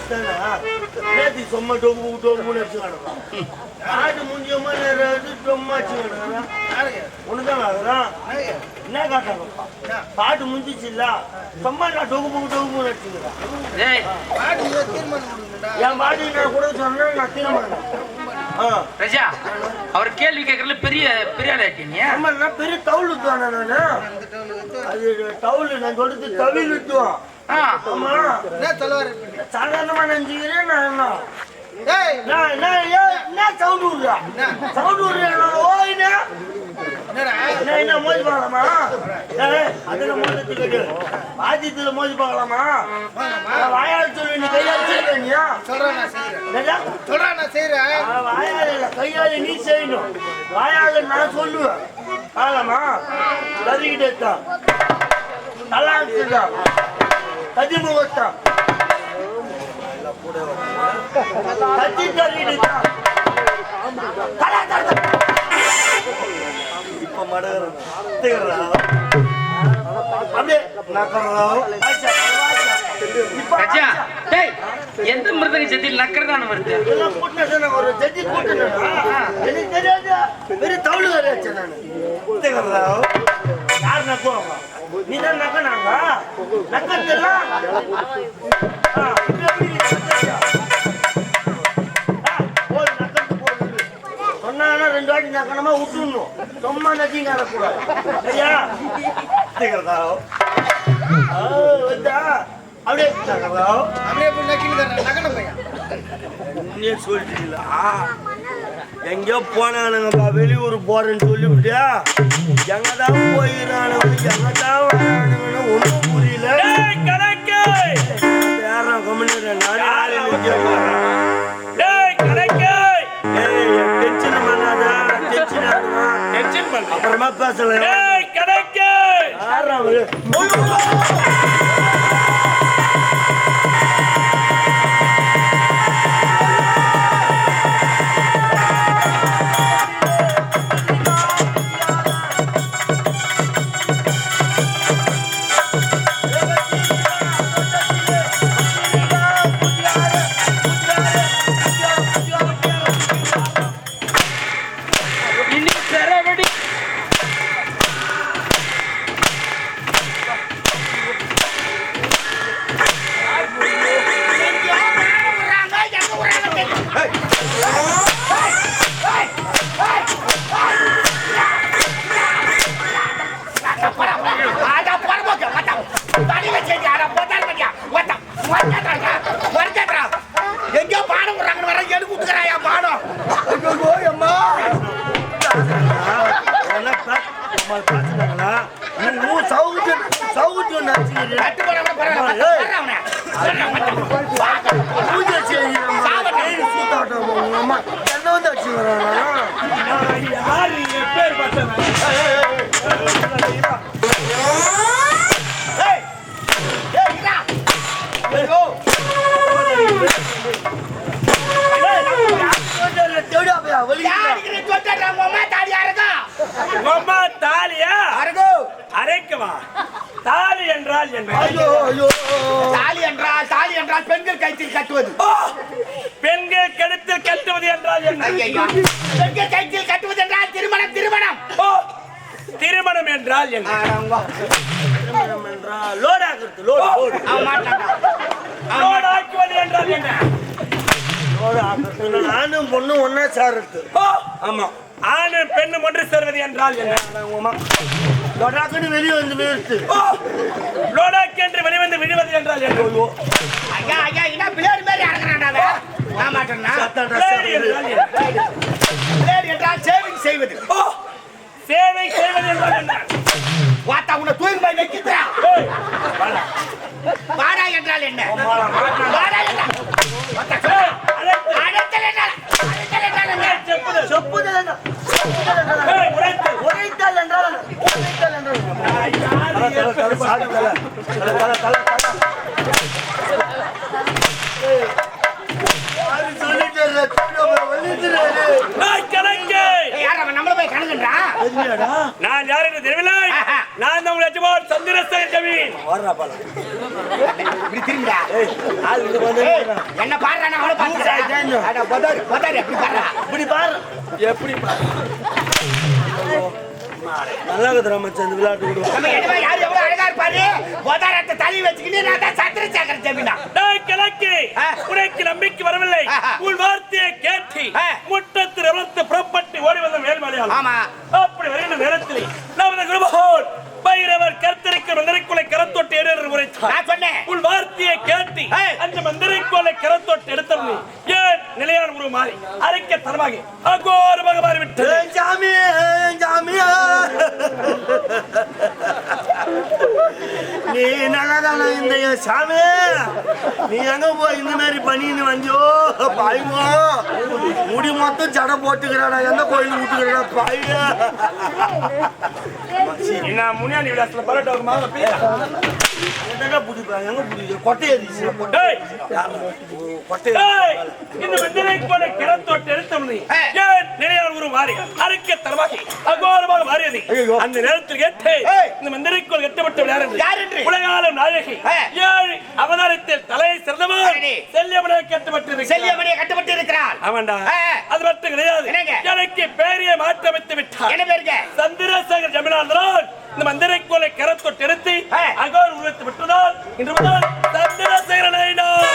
நேற்று சும்மா டொம்பு டொம்புன்னு வச்சுக்கானுங்க ஆட்டு முஞ்சியமா டொம்மாச்சு ஒண்ணுதான் ஆகுறான் என்ன காட்டாங்கப்பா பாட்டு முடிஞ்சிச்சு இல்ல சும்மா நான் டொம்பு டொம்புன்னு வச்சுக்கிறேன் என் பாட்டு நான் கூட சொன்னா நான் தீர்மானம் ரஜா அவர் கேள்வி கேட்கறதுல பெரிய பெரிய ஆளா பெரிய தவுள் ஊத்துவானே நானு அது தவுள் நான் சொல்றது தவில் ஊத்துவான் ஆமா சாதாரணமா நினைச்சுக்கிறேன் நான் என்ன சவுண்ட் விடுறா சவுண்ட் விடுறேன் ஓய்னா என்ன மோதி பார்க்கலாமா அதுல மோதி கேட்டு பாஜ்யத்துல மோதி பார்க்கலாமா வாயால் சொல்லி நீ கையாளியா வாயால் இல்ல கையாளி நீ செய்யணும் வாயால நான் சொல்லுவேன் பார்க்கலாமா கதிக்கிட்டேன் நல்லா இருக்குதான் கதிமுகத்தான் கத்தி தள்ளிடுதான் இப்ப மடகிறா அப்படியே எந்த மிருதங்க ஜெத்தியில் நக்கறதான வருது ஒரு ஜெத்தி கூட்டு எனக்கு தெரியாது பெரிய தவுளு வரையாச்சு நான் யார் நக்குவாங்க நீதான் நக்கனாங்க நக்கத்தெல்லாம் சொன்னா 2 வாட்டி நக்கணமா விட்டுணும் சும்மா நக்கிங்க கூடாது சரியா வந்தா அப்படியே அப்படியே சொல்லிட்டீங்களா எங்கேயோ போனானுங்கப்பா வெளியூர் போறேன்னு சொல்லிவிட்டியா எங்கதான் போயிடானுங்க எங்கதான் வரானுங்கன்னு ஒன்றும் புரியல யாரும் கம்யூனிட்டி அப்புறமா பேசல தாலி என்றால் என்ன? தாலி என்றால் பெண்கள் கழுத்தில் கட்டுவது. பெண்கள் கழுத்தில் கட்டுவது என்றால் என்ன? பெண்கள் கழுத்தில் கட்டுவது என்றால் திருமணம். திருமணம் என்றால் என்ன? திருமணம் என்றால் லோடாக்குவது. லோடாக்குவது என்றால் என்ன? ஆணும் பொண்ணும் ஒன்னா சேர்றது. ஆமா, ஆணும் பெண்ணும் ஒன்று சேர்வது என்றால் என்ன? லோடாக்கு வெளியே வந்து விழுத்து. லோடாக்கு என்று வெளிவந்து விழுவது என்றால் என்ன? ஐயா ஐயா என்ன பிளேட் மாதிரி அடக்குறானே. நான் மாட்டேன்னா பிளேட் என்றால் சேவிங் செய்வது. சேவை செய்வது என்றால் என்ன? வாத்தா உன்னை தூங்கி போய் வைக்கிறா. வாடா என்றால் என்ன? வாடா என்றால் அடத்தல் என்றால் என்ன? செப்புதல் என்றால் உரைத்தல் என்றால் நம்மள போய் சொல்லுங்கன்றா. நான் யார் என்று தெரியவில்லை. நான் தான் உங்கள் எஜமான் சந்திரசேகர் ஜமீன். இப்படி திரும்பிடா. என்ன பாடுறா நான் அவளை பார்த்துக்கிறேன். அட பதாரி பதாரி அப்படி பாடுறா. இப்படி பாரு. எப்படி பாரு. நல்லா இருக்குதுடா மச்சான் இந்த விளையாட்டு கூட. நம்ம எஜமா யார் எவ்வளவு அழகா இருப்பாரு. பதாரத்தை தள்ளி வச்சுக்கிட்டு நான் தான் சந்திரசேகர் ஜமீனா. டேய் கிழக்கு உனக்கு நம்பிக்கை வரவில்லை. உன் வார்த்தையை கேட்டு முட்டத்தில் வளர்த்து புறப்பட்டு ஓடி வந்த மேல்மலையால். ஆமா. அப்படி வருகின்ற நேரத்தில் நமது குருபகோன் பைரவர் கருத்திருக்கிற மந்திரிக்குள்ளை கரத்தொட்டு ஏறு உரைத்தார். நான் சொன்னேன். உன் வார்த்தையை கேட்டு அந்த மந்திரிக்குள்ளை கரத்தொட்டு எடுத்தவனே ஏன் நிலையான உருவ மாறி அரைக்க தரமாக அகோரமாக மாறிவிட்டது. சாமி சாமியா நீ நல்லதான இந்த சாமி நீ எங்க போய் இந்த மாதிரி பண்ணின்னு வந்தியோ பாய்வோ முடி மொத்தம் ஜடை போட்டுக்கிறாடா எந்த கோயில் விட்டுக்கிறடா பாய்யா என்ன முனியாண்டி விலாசத்துல பரோட்டா ஒரு மாவை பீரா எங்க புடிப்பா எங்க புடி கொட்டையை டேய் கொட்டை டேய் இந்த மந்திரிக்குள்ளை கரத்தொட்டு எடுத்தவனே ஏன் நிலையான உருவ மாறி அரைக்க தரமாக அகோரமாக மாறியது. அந்த நேரத்தில் கேட்டு இந்த மந்திரிக்குள் கட்டப்பட்ட யார் என்று உலகாலும் நாயகி 7 அவதாரத்தில் தலையை சிறந்தவர் செல்லியமனை கட்டப்பட்டிருக்கிறார். செல்லியமணியை கட்டப்பட்டு இருக்கிறார். ஆமாண்டா அது மட்டும் கிடையாது. எனக்கு பேரையை மாற்றமைத்து விட்டார். என்ன பேருங்க? சந்திரசேகர் ஜமீனார். இந்த மந்திரிக்குள்ளை கரத்தொட்டு எடுத்து அகோர உருவத்தை விட்டதால் இன்று முதல் சந்திரசேகர நாயனார்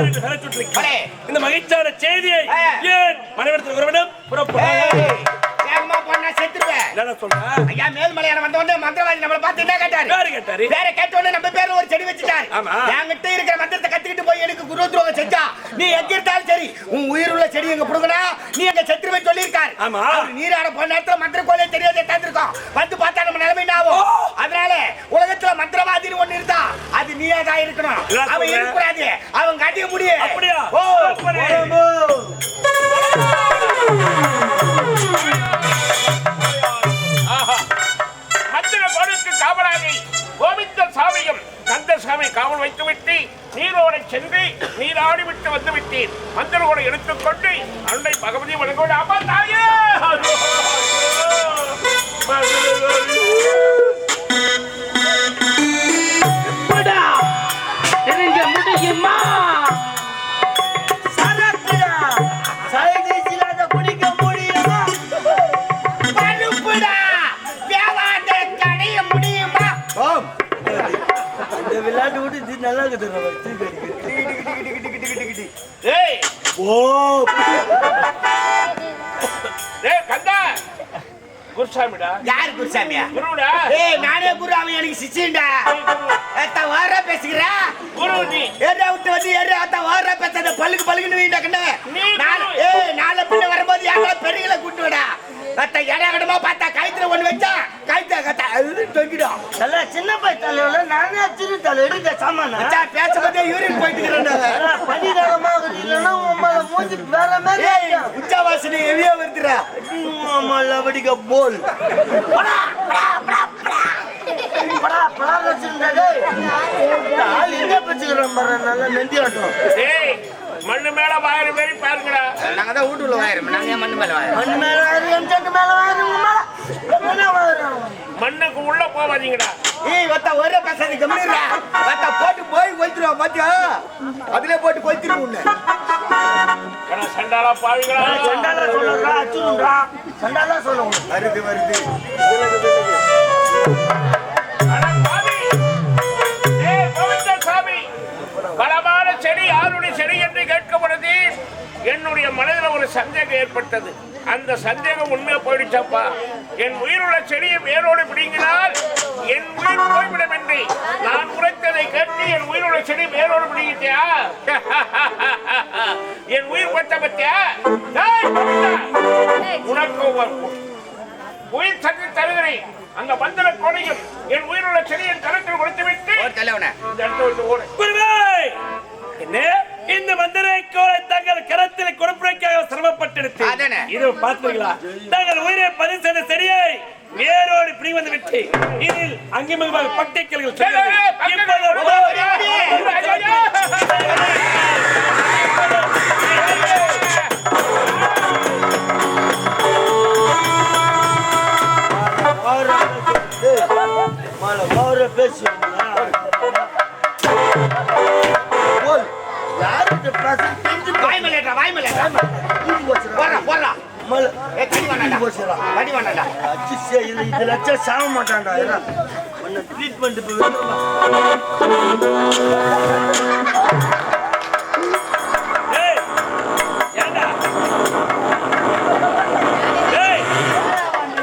என்று பெயர் சூட்டியிருக்கிறார். இந்த மகிழ்ச்சியான செய்தியை ஏன் மனைவிடத்தில் உறவிடம் புறப்படும் என்ன சொல்றேன்? ஐயா மேல்மலையான வந்த உடனே மந்திரவாதி நம்மள பார்த்து என்ன கேட்டாரு? பேரு கேட்டாரு. பேரை கேட்ட உடனே நம்ம பேர்ல ஒரு செடி வச்சிட்டாரு. ஆமா. என்கிட்ட இருக்கிற மந்திரத்தை கத்திக்கிட்டு போய் எனக்கு குரு துரோகம் செஞ்சா நீ எங்க இருந்தாலும் சரி உன் உயிர் உள்ள செடி எங்க புடுங்கனா நீ எங்க செத்துருவே சொல்லியிருக்காரு. ஆமா. அவர் நீராட போன நேரத்துல மந்திர கோலே தெரியாதே தந்திருக்கோம். வந்து பார்த்தா நம்ம நிலைமை என்ன ஆகும்? அதனால உலகத்துல மந்திரவாதின்னு ஒண்ணு இருந்தா அது நீயா தான் இருக்கணும். அவன் இருக்கக்கூடாது. அவன் கட்டிய முடியும். அப்படியா? ஓ சாமியும் கந்தசாமி காவல் வைத்துவிட்டு நீரோடை சென்று நீராடி விட்டு வந்து விட்டேன். மந்திரகோடை எடுத்துக்கொண்டு அன்னை பகவதி வணங்கோடு அம்மா தாயே முடியுமா விளையாட்டு விட்டு இது நல்லா இருக்குது. கந்தா குருசாமிடா. யார் குருசாமியா? குருடா. நானே குரு. அவன் எனக்கு சிஷ்யன்டா. வார பேசுகிற குரு நீ ஏறா விட்டு வந்து ஏறா வார பேசாத பல்லுக்கு பல்லுக்குன்னு வீண்டா கண்ண. நாளை பின்ன வரும்போது யாரா பெரியகளை கூட்டு விடா. இடமா பார்த்தா கயித்துல ஒண்ணு வச்சா கயிற்று தொங்கிடும். சின்ன பையன் தலையில நானே சின்ன தலை எடுக்க சாமான பேசும்போதே யூரின் போயிட்டு பனிகாலமாக இல்லைன்னா உங்களை மூஞ்சி வேற மாதிரி உச்சாவாசனை எவியா வருதுடா. லபடிக்க போல் நல்லா நெந்தி ஆட்டம். மண்ணு மேல வாயிரம் பேரி பாருங்கடா. நாங்க தான் வீட்டுல வாயிரம். நாங்க மண்ணு மேல வாயிரம். மண்ணு மேல வாயிரம் செட்டு மேல வாயிரம் மண்ணுக்கு உள்ள போவாதீங்கடா. ஒரே பேசாத கம்மிடுறா. போட்டு போய் கொளுத்துருவோம் பாத்தியா? அதுல போட்டு கொளுத்துருவோம் உன்னை. சண்டாலா பாவிங்களா. சண்டாலா சொல்லுறா அச்சுடுறா. சண்டாலா சொல்லுங்க. வருது வருது. பலமான செடி யாருடைய செடி என்று கேட்கப்படுது. என்னுடைய மனதில் ஒரு சந்தேகம் ஏற்பட்டது. அந்த சந்தேகம் உண்மையா போயிடுச்சப்பா. என் உயிருள்ள செடியை வேரோடு பிடிங்கினால் என் உயிர் போய்விடும் என்று நான் உரைத்ததை கேட்டு என் உயிருள்ள செடி வேரோடு பிடிங்கிட்டியா? என் உயிர் பட்ட பத்தியா? உனக்கு உயிர் சக்தி தருகிறேன். அந்த மந்திர கோடையும் என் உயிருள்ள செடியின் கருத்தில் கொடுத்துவிட்டு இந்த மந்திரை கோலை தங்கள் கரத்தில் கொடுப்பதற்காக சிரமப்பட்டிருத்தேன். இது பார்த்தீங்களா? தங்கள் உயிரை பதிவு செய்த செடியை வேரோடு பிடி வந்து விட்டு இதில் அங்கிமிகமாக பட்டிக்கல்கள் பேசுவாங்களா? போல். யார்கிட்ட பேசுறது தெரிஞ்சு வாய் மேலேடா வாய் மேலேடா போறா போறா மல- கடி வாண்டாடா போச்சுடா. கடி வாண்டாடா அச்சு இதுல அச்சா சாக மாட்டான்டா. உன்னை ட்ரீட்மெண்ட் இப்போ வேணுமா? ஏய், ஏன்டா? ஏய்,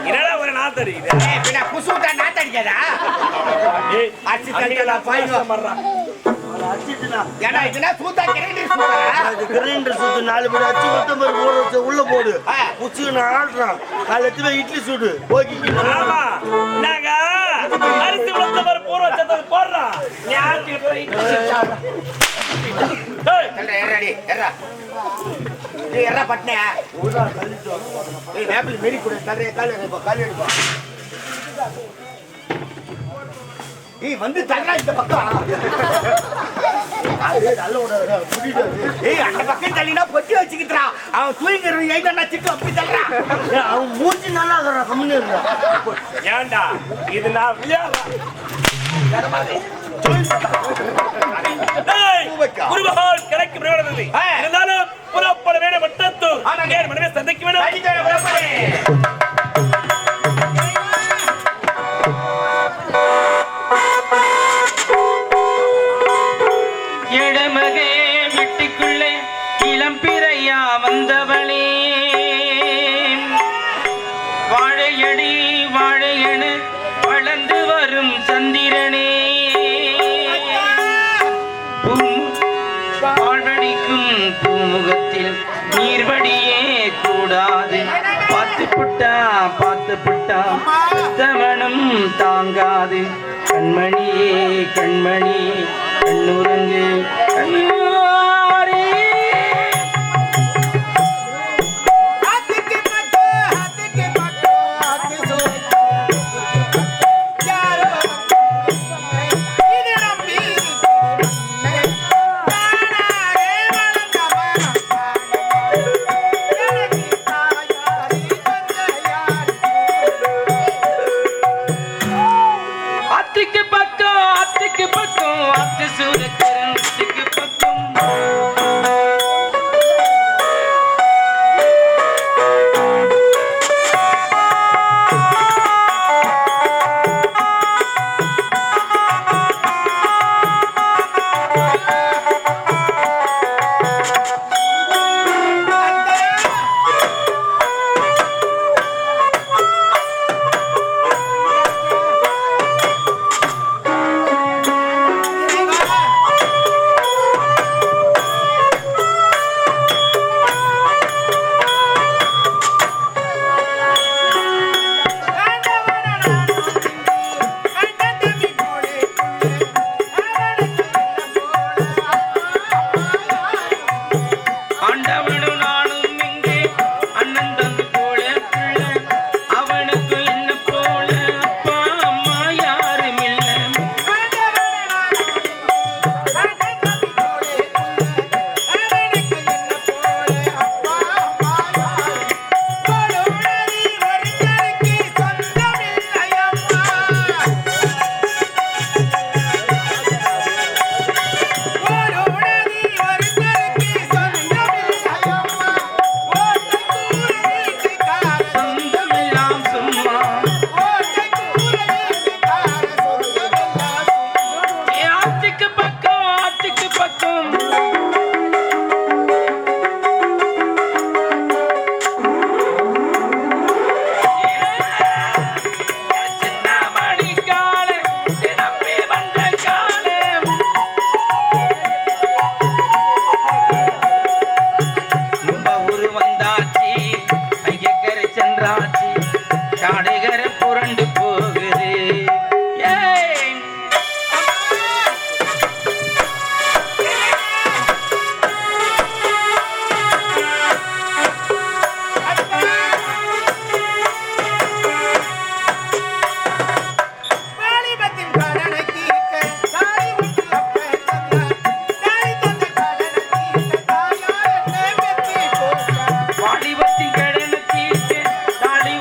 என்னடா ஒரு நாத்து அடிக்குது? ஏய் பின்ன குசுட்டா நாத்தடிக்கடா ஏய், அடிச்சு தள்ளிடா பாய்ங்க பண்றான். அச்சுட்டுனா ஏடா இதுனா சூத்தா கிரேடி சூத்தா கிரைண்டர் சுத்து 4 பேர் அச்சு கொத்தமல்லி போட வச்சு உள்ள போடு. ஆ. உச்சி நான் ஆடுறான். காலை எடுத்து போய் இட்லி சுடு. போக்கி ஆமா, நாங்க அரிசி உளுத்த மாதிரி பூர்வ சத்தம் போடுறோம். நீ ஆட்டி போய் ஏய், தல்றா ஏறாடி ஏறா நீ ஏறா பட்னே ஏய் வேப்பில மெரி கூட தல்றே கால் எடுப்பா கால் எடுப்பா ஏய் வந்து தல்றா இந்த பக்கம் ஏய் அந்த பக்கம் தள்ளினா பொட்டி வச்சுக்கிட்டா அவன் தூங்கிற ஏய்டா சிட்டு அப்படி தல்றா அவன் மூஞ்சி நல்லா இருக்கிறான். கம்முன்னு இருந்தான். ஏன்டா இது நான் விளையாடுறேன். ஏய், குருமகால் கிடைக்கும் விளையாடுறது. ஆ. இருந்தாலும் புறப்பட வேணும் மட்டத்தூர். ஆமாங்க. ஏன் மனைவி சந்தைக்கு வேணும்? அடிக்கற பிரபலே இடமகே வீட்டுக்குள்ளே இளம்பிறையா வந்தவளே வாழையடி வாழையணு வளர்ந்து வரும் சந்திரனே வாழ்வடிக்கும் பூமுகத்தில் நீர்வடியே கூடாது பார்த்து புட்டா தவணம் தாங்காது கண்மணியே கண்மணி கண்ணுறங்கு கண்ணாரே அத்துக்கு பக்கம் அத்து சூரக்கரன் அத்துக்கு பக்கம் வாலிபத்தின் கடனை தீர்க்க தாலி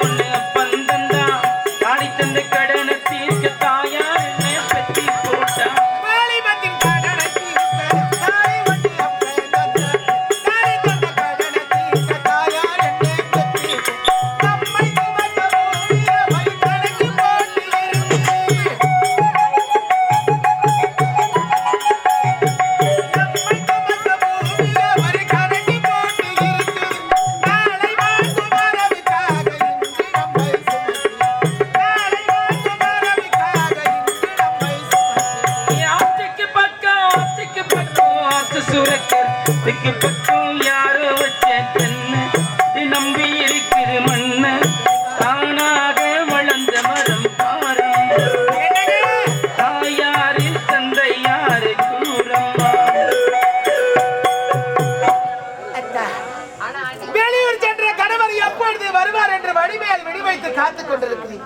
வருவார் என்று வடிமேல் விடி வைத்து காத்துக் கொண்டிருக்கிறேன்.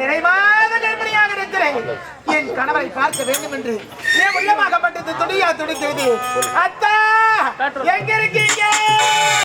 நிறைவாத கர்ப்பிணியாக இருக்கிறேன். என் கணவரை பார்க்க வேண்டும் என்று என் உள்ளமாகப்பட்டது துடியா துடித்தது. அத்தா எங்க இருக்கீங்க?